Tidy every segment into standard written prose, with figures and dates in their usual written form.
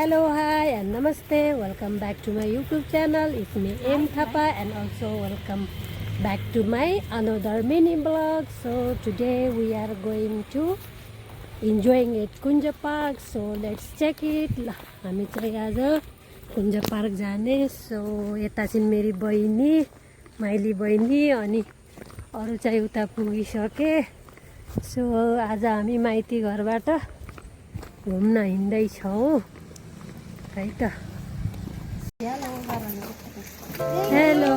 Hello, hi, and namaste. Welcome back to my YouTube channel. It's me, M Thapa, and also welcome back to my another mini vlog. So today we are going to enjoying at Kunja Park. So let's check it. हामी चाहिँ आज Kunj park जाने. So यता चाहिँ मेरी बहिनी माइली बहिनी अनि अरू चाहिँ उता पुगिसके. सो आज हामी माइती घरबाट घुम्न हिँड्दैछौँ है त. हेलो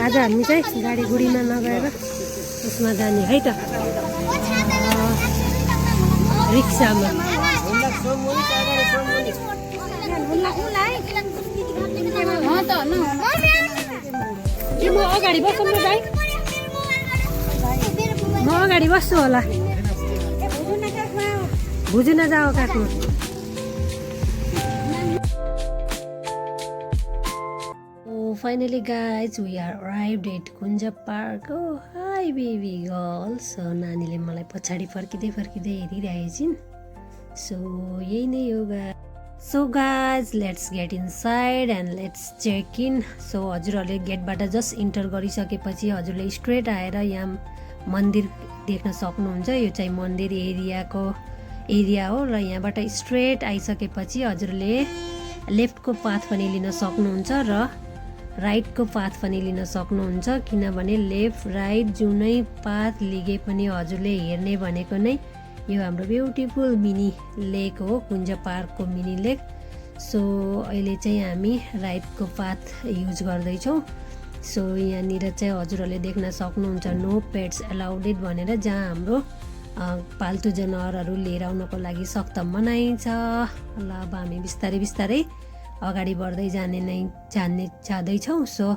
आज हामी चाहिँ गाडी गुडीमा नगएर उसमा जाने है त, रिक्सामा. म अगाडि बस्छु न भाइ, म अगाडि बस्छु होला. बुझु नजाओ काकु. Finally guys, we are arrived at Kunja Park. Oh hi baby girl. So नानीले मलाई पछाडि फर्किँदै हेरिरहेको छिन्. So यही नै हो guys. So guys, let's get inside and let's check in. So हजुरहरूले गेटबाट जस्ट इन्टर गरिसकेपछि हजुरले स्ट्रेट आएर यहाँ मन्दिर देख्न सक्नुहुन्छ. यो चाहिँ मन्दिर एरिया हो र यहाँबाट स्ट्रेट आइसकेपछि हजुरले लेफ्टको पाथ पनि लिन सक्नुहुन्छ र राइटको पाथ पनि लिन सक्नुहुन्छ. किनभने लेफ्ट राइट जुनै पाथ लिगे पनि हजुरले हेर्ने भनेको नै यो हाम्रो ब्युटिफुल मिनी लेक हो, कुञ्ज पार्कको मिनी लेक. सो अहिले चाहिँ हामी राइटको पाथ युज गर्दैछौँ. सो यहाँनिर चाहिँ हजुरहरूले देख्न सक्नुहुन्छ नो पेट्स एलाउडेड भनेर, जहाँ हाम्रो पाल्तु जनावरहरू लिएर आउनको लागि सख्त मनाइ छ. ल अब हामी बिस्तारै अगाडि बढ्दै जाँदैछौँ. सो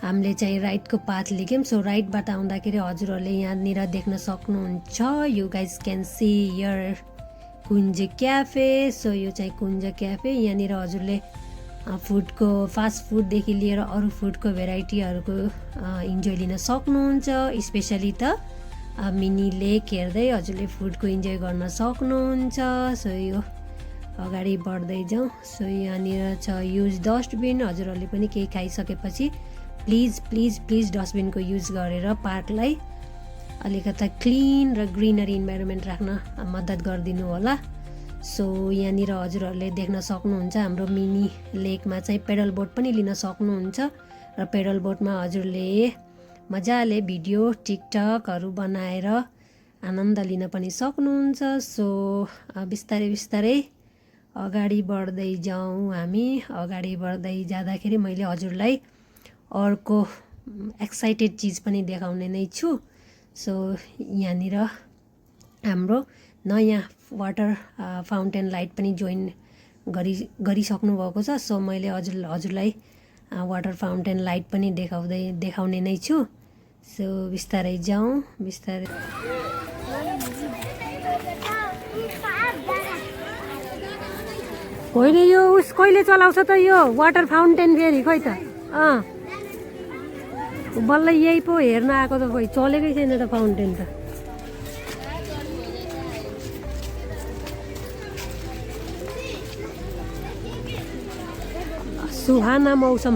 हामीले चाहिँ राइटको पाथ लिग्यौँ. सो राइटबाट आउँदाखेरि हजुरहरूले यहाँनिर देख्न सक्नुहुन्छ you guys can see here Kunj cafe. So यो चाहिँ कुञ्ज क्याफे. यहाँनिर हजुरले फुडको फास्ट फुडदेखि लिएर अरू फुडको भेराइटीहरूको इन्जोय लिन सक्नुहुन्छ. स्पेसली त मिनी लेक हेर्दै हजुरले फुडको इन्जोय गर्न सक्नुहुन्छ. सो यो अगाडि बढ्दै जाउँ. सो यहाँनिर छ युज डस्टबिन. हजुरहरूले पनि केही खाइसकेपछि प्लिज डस्टबिनको युज गरेर पार्कलाई अलिकता क्लिन र ग्रिनरी इन्भाइरोमेन्ट राख्न मद्दत गरिदिनु होला. सो यहाँनिर हजुरहरूले देख्न सक्नुहुन्छ हाम्रो मिनी लेकमा चाहिँ पेडल बोट पनि लिन सक्नुहुन्छ र पेडल बोटमा हजुरले मजाले भिडियो टिकटकहरू बनाएर आनन्द लिन पनि सक्नुहुन्छ. सो बिस्तारै अगाडि बढ्दै जाउँ. हामी अगाडि बढ्दै जाँदाखेरि मैले हजुरलाई अर्को एक्साइटेड चिज पनि देखाउने नै छु. सो यहाँनिर हाम्रो नयाँ वाटर फाउन्टेन लाइट पनि जोइन गरिसक्नु भएको छ. सो मैले हजुरलाई वाटर फाउन्टेन लाइट पनि देखाउने नै छु. सो बिस्तारै जाउँ. होइन यो उस कहिले चलाउँछ त यो वाटर फाउन्टेन फेरि खोइ त. बल्ल यही पो हेर्न आएको त खोइ चलेकै छैन त फाउन्टेन त. सुहाना मौसम,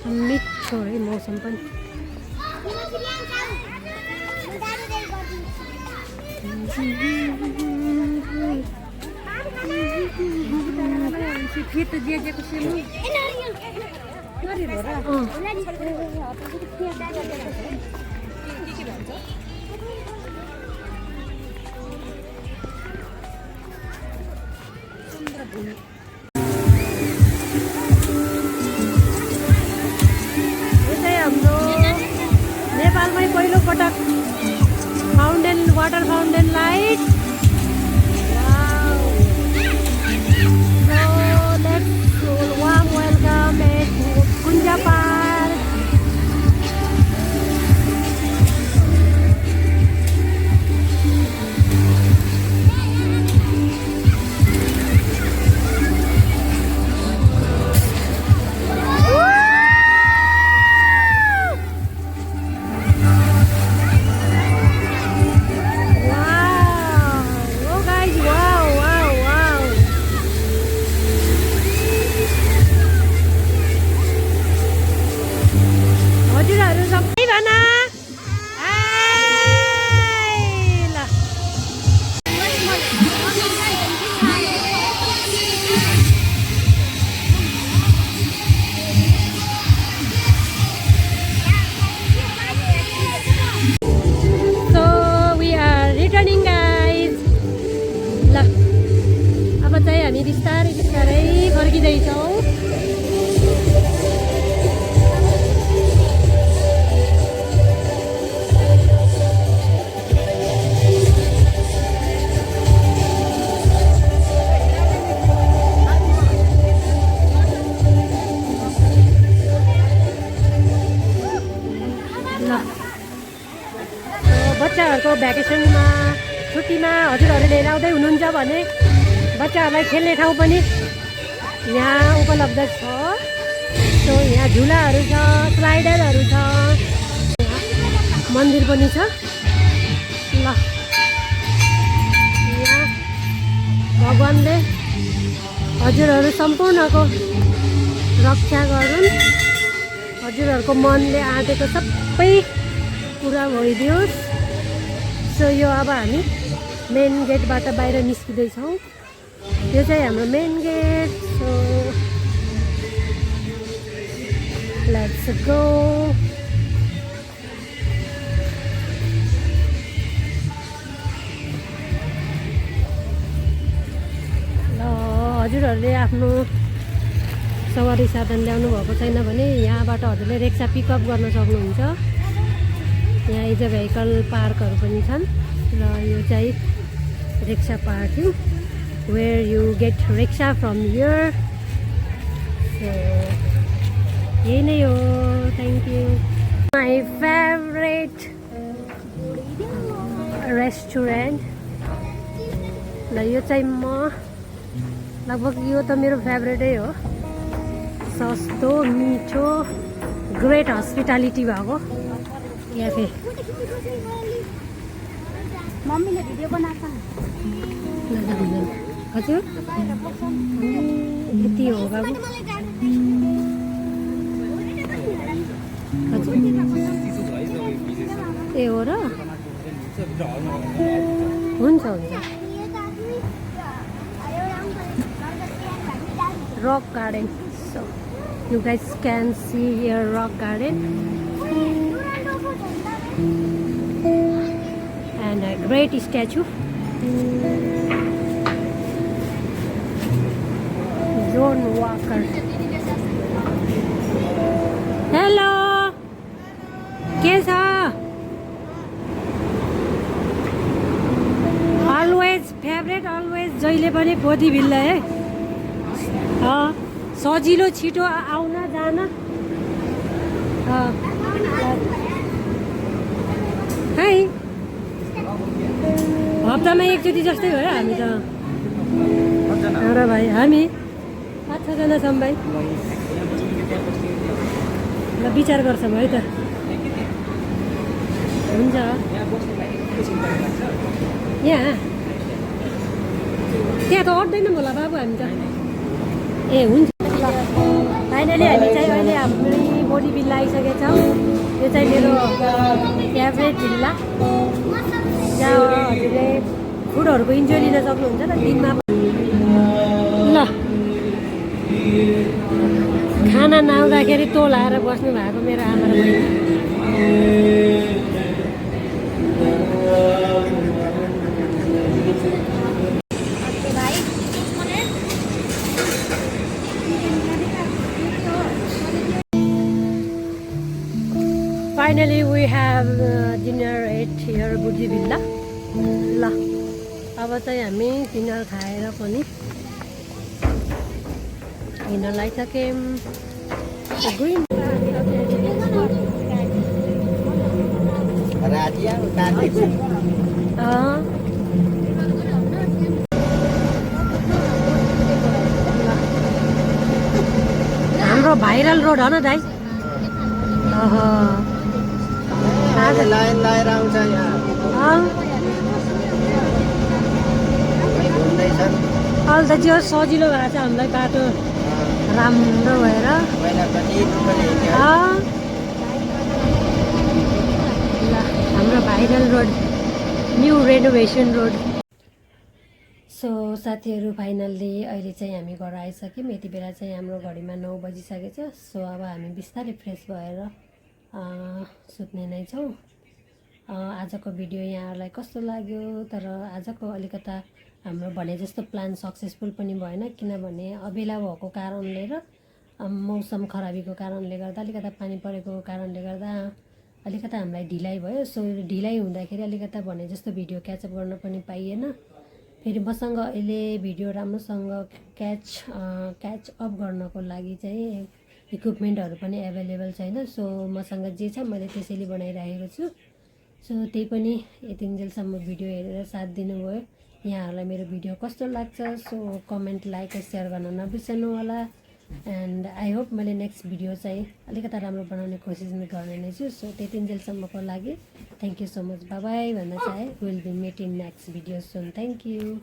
मिठो है मौसम पनि. हाम्रो नेपालमै पहिलो पटक water fountain light. Warm welcome at Kunj park. बिस्तारै फर्किँदैछौँ। बच्चाहरूको भ्याकेसनमा छुट्टीमा हजुरहरूले लिएर आउँदै हुनुहुन्छ भने बच्चाहरूलाई खेल्ने ठाउँ पनि यहाँ उपलब्ध छ। सो यहाँ झुलाहरू छ, स्लाइडरहरू छ, मन्दिर पनि छ। ल यहाँ भगवान्ले हजुरहरू सम्पूर्णको रक्षा गरून्, हजुरहरूको मनले आँटेको सबै पुरा भइदियोस्। सो यो अब हामी मेन गेटबाट बाहिर निस्किँदैछौँ। यो चाहिँ हाम्रो main gate. So let's go. ल हजुरहरूले आफ्नो सवारी साधन ल्याउनु भएको छैन भने यहाँबाट हजुरले रिक्सा पिकअप गर्न सक्नुहुन्छ। यहाँ इज भेहिकल पार्कहरू पनि छन् र यो चाहिँ rickshaw parking where you get rickshaw from here. So यही नै हो। Thank you. My favourite restaurant. ल यो चाहिँ म लगभग यो त मेरो फेभरेटै हो। सस्तो मिठो ग्रेट हस्पिटालिटी भएको क्याफे। मम्मीले भिडियो बनाएको हजुर यति हो बाबु। हजुर ए हो र हुन्छ हुन्छ। Rock garden. So you guys can see here rock garden and a great statue. John Walker. Hello. के छ? Always favorite, always जहिले पनि पोथी भिल्ला है। सजिलो छिटो आउन जान। है हप्तामा एकचोटि जस्तै हो हामी त। र भाइ हामी 5-6 जना छौँ भाइ। ल विचार गर्छौँ है त। हुन्छ यहाँ त्यहाँ त अट्दैन होला बाबु हामी त। ए हुन्छ। फाइनली हामी चाहिँ अहिले हाम्रो बोडी भिल्ला आइसकेछौँ। यो चाहिँ मेरो फेभरेट भिल्ला जहाँ हजुरले फुडहरूको इन्जोय लिन सक्नुहुन्छ र दिनमा। ल खाना नआउँदाखेरि तोलाएर बस्नु भएको मेरो आमा र बहिनी। Finally we have dinner at here बुद्धि भिल्ला। ल अब चाहिँ हामी डिनर खाएर पनि हिँड्न लागिसक्यौँ। ग्रिन हाम्रो भाइरल रोड हो न दाइ। लाइन लाएर आउँछ यहाँ अहिले त जो सजिलो भएको छ हामीलाई बाटो राम्रो भएर। हाम्रो viral road new renovation road. So साथीहरू फाइनल्ली अहिले चाहिँ हामी घर आइसक्यौँ। यति बेला चाहिँ हाम्रो घडीमा 9 बजिसकेछ। सो अब हामी बिस्तारै फ्रेस भएर सुत्ने नै छौँ। आजको भिडियो यहाँहरूलाई कस्तो लाग्यो। तर आजको अलिकता हाम्रो भने जस्तो प्लान सक्सेसफुल पनि भएन, किनभने अबेला भएको कारणले र मौसम खराबीको कारणले गर्दा, अलिकता पानी परेको कारणले गर्दा अलिकता हामीलाई ढिलाइ भयो। सो ढिलाइ हुँदाखेरि अलिकता भने जस्तो भिडियो क्याचअप गर्न पनि पाइएन। फेरि मसँग अहिले भिडियो राम्रोसँग क्याच अप गर्नको लागि चाहिँ इक्विपमेन्टहरू पनि एभाइलेबल छैन। सो मसँग जे छ मैले त्यसैले बनाइरहेको छु। सो त्यही पनि यतिन्जेलसम्म भिडियो हेरेर साथ दिनुभयो। यहाँहरूलाई मेरो भिडियो कस्तो लाग्छ सो कमेन्ट, लाइक र सेयर गर्न नबिर्सनु होला। एन्ड आई होप मैले नेक्स्ट भिडियो चाहिँ अलिकता राम्रो बनाउने कोसिस गर्ने नै छु। सो त्यतिन्जेलसम्मको लागि thank you so much, bye bye भन्न चाहे। Will be met in next video soon. Thank you.